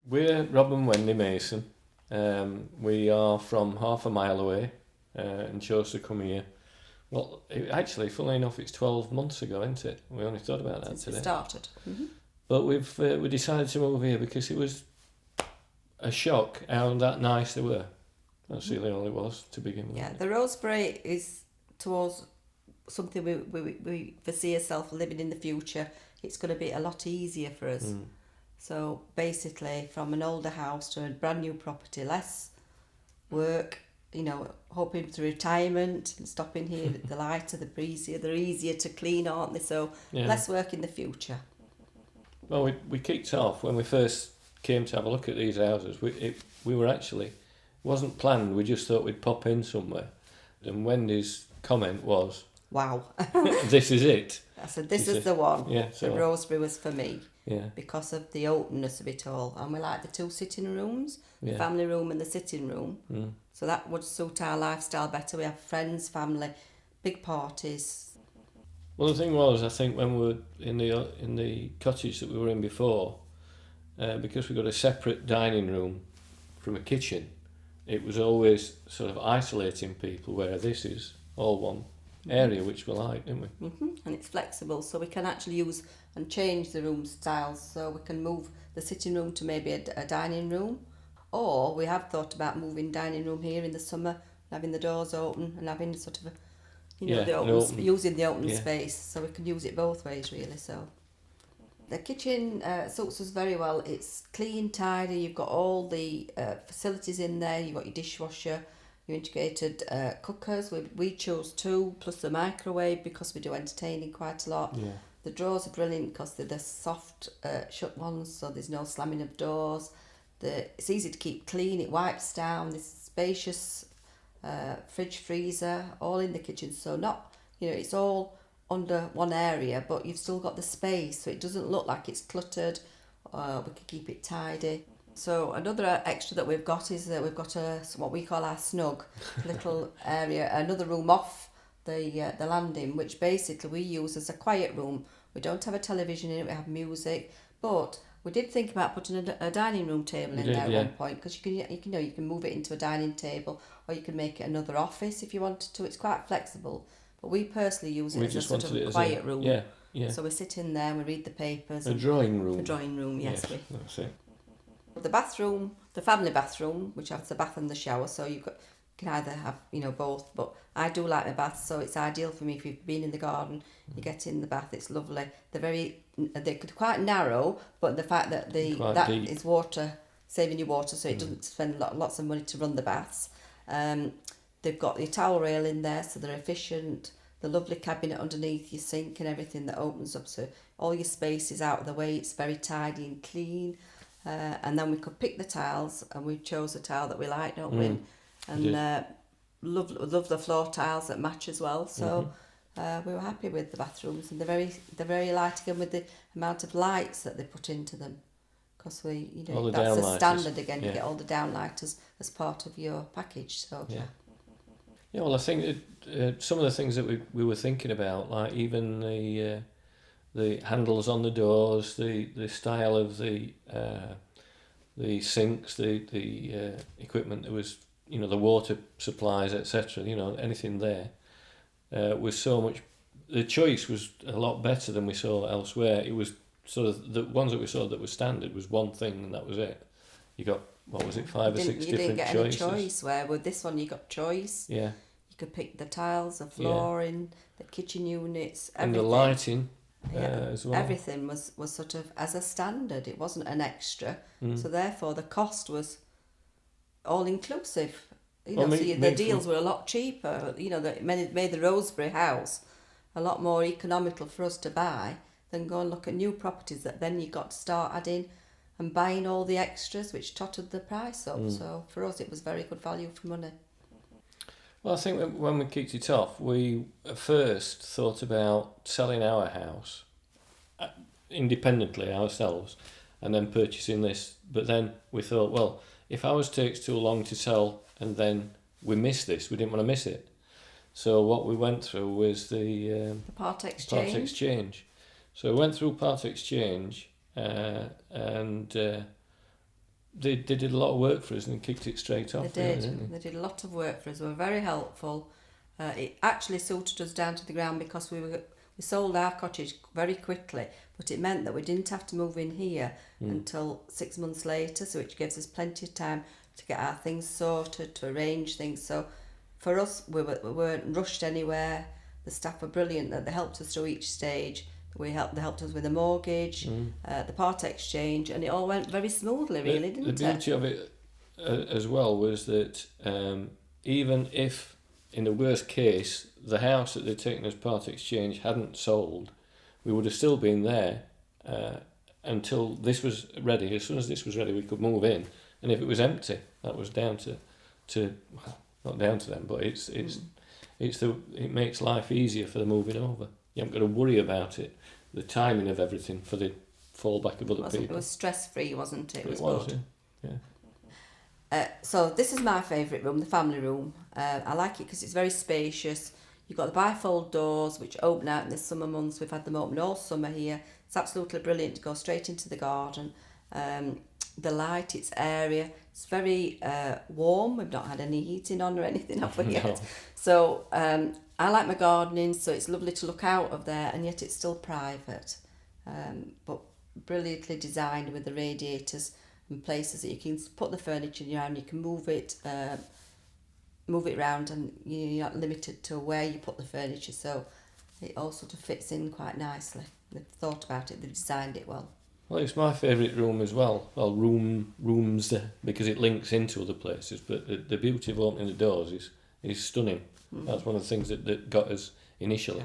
We're Rob and Wendy Mason. We are from half a mile away and chose to come here. Well, actually, funnily enough, it's 12 months ago, isn't it? We only thought about that Since today. we started. But we decided to move here because it was a shock how that nice they were. That's really all it was to begin with. Yeah, the Rosebury is towards something we foresee ourselves living in the future. It's going to be a lot easier for us. So basically, from an older house to a brand new property, less work, hoping to retirement and stopping here, the lighter, the breezier, they're easier to clean, aren't they? So less work in the future. Well, we kicked off when we first came to have a look at these houses. We were actually, it wasn't planned, we just thought we'd pop in somewhere. And Wendy's comment was, Wow. this is it. I said, this is the one. Yeah, so The Rosebury was for me. Yeah. Because of the openness of it all. And we like the 2 sitting rooms, the family room and the sitting room. So that would suit our lifestyle better. We have friends, family, big parties. Well, the thing was, I think when we were in the cottage that we were in before, because we got a separate dining room from a kitchen, it was always sort of isolating people, where this is all one area, which we like, didn't we? And it's flexible, so we can actually use and change the room styles. So we can move the sitting room to maybe a dining room, or we have thought about moving dining room here in the summer, having the doors open and having sort of using the open space, so we can use it both ways really. So the kitchen suits us very well. It's clean, tidy. You've got all the facilities in there. You've got your dishwasher, your integrated cookers. We chose 2 plus the microwave because we do entertaining quite a lot. Yeah. The drawers are brilliant because they're the soft shut ones, so there's no slamming of doors. It's easy to keep clean. It wipes down. This spacious fridge, freezer, all in the kitchen. So not, it's all under one area, but you've still got the space, so it doesn't look like it's cluttered. We can keep it tidy. So another extra that we've got is that we've got what we call our snug little area, another room off the landing, which basically we use as a quiet room. We don't have a television in it. We have music, but we did think about putting a dining room table in there at one point, because you can move it into a dining table, or you can make it another office if you wanted to. It's quite flexible. But we personally use it as a sort of quiet room. Yeah. So we sit in there and we read the papers. A drawing room. A drawing room, yes. That's it. The bathroom, the family bathroom, which has the bath and the shower, so you can either have, both. But I do like my bath, so it's ideal for me. If you've been in the garden, you get in the bath, it's lovely. They're quite narrow, but the fact that that deep. Is water, saving you water, so it doesn't spend lots of money to run the baths. They've got your towel rail in there, so they're efficient. The lovely cabinet underneath your sink and everything that opens up, so all your space is out of the way. It's very tidy and clean. And then we could pick the tiles, and we chose a tile that we like, don't we? And love the floor tiles that match as well. So we were happy with the bathrooms, and they're very light again with the amount of lights that they put into them. Because that's a standard again. You get all the downlighters as part of your package. So yeah. Well, I think some of the things that we were thinking about, like even the handles on the doors, the style of the sinks, the equipment that was, the water supplies, etc. Anything there was so much. The choice was a lot better than we saw elsewhere. It was sort of the ones that we saw that were standard was one thing, and that was it. You got, what was it, 5 or 6 different choices? You didn't get any choice. Where with this one you got choice. Yeah. You could pick the tiles, the flooring, the kitchen units, everything. And the lighting. As well. Everything was sort of as a standard. It wasn't an extra, so therefore the cost was all inclusive. The deals were a lot cheaper. That made the Rosebury house a lot more economical for us to buy than go and look at new properties that then you got to start adding and buying all the extras, which totted the price up. So for us, it was very good value for money. Well, I think when we kicked it off, we first thought about selling our house independently ourselves and then purchasing this. But then we thought, well, if ours takes too long to sell and then we miss this, we didn't want to miss it. So what we went through was the part exchange. So we went through part exchange and they did a lot of work for us and kicked it straight off. They did. Really, didn't They did a lot of work for us. They were very helpful. It actually suited us down to the ground because we sold our cottage very quickly, but it meant that we didn't have to move in here until 6 months later, so which gives us plenty of time to get our things sorted, to arrange things. So for us, we weren't rushed anywhere. The staff were brilliant. That they helped us through each stage. They helped us with the mortgage, the part exchange, and it all went very smoothly, really, didn't it? The beauty of it as well was that even if, in the worst case, the house that they'd taken as part exchange hadn't sold, we would have still been there until this was ready. As soon as this was ready, we could move in. And if it was empty, that was down to well, not down to them, but it makes life easier for the moving over. You haven't got to worry about it, the timing of everything for the fallback of other people. It was stress-free, wasn't it? It was good. Yeah. So this is my favourite room, the family room. I like it because it's very spacious. You've got the bifold doors which open out in the summer months. We've had them open all summer here. It's absolutely brilliant to go straight into the garden. The light, it's area. It's very warm. We've not had any heating on or anything, have we yet? No. So I like my gardening, so it's lovely to look out of there, and yet it's still private. But brilliantly designed with the radiators and places that you can put the furniture around. You can move it around, and you're not limited to where you put the furniture. So it all sort of fits in quite nicely. They've thought about it. They've designed it well. Well, it's my favourite room as well. Well, rooms because it links into other places. But the beauty of opening the doors is stunning. That's one of the things that got us initially.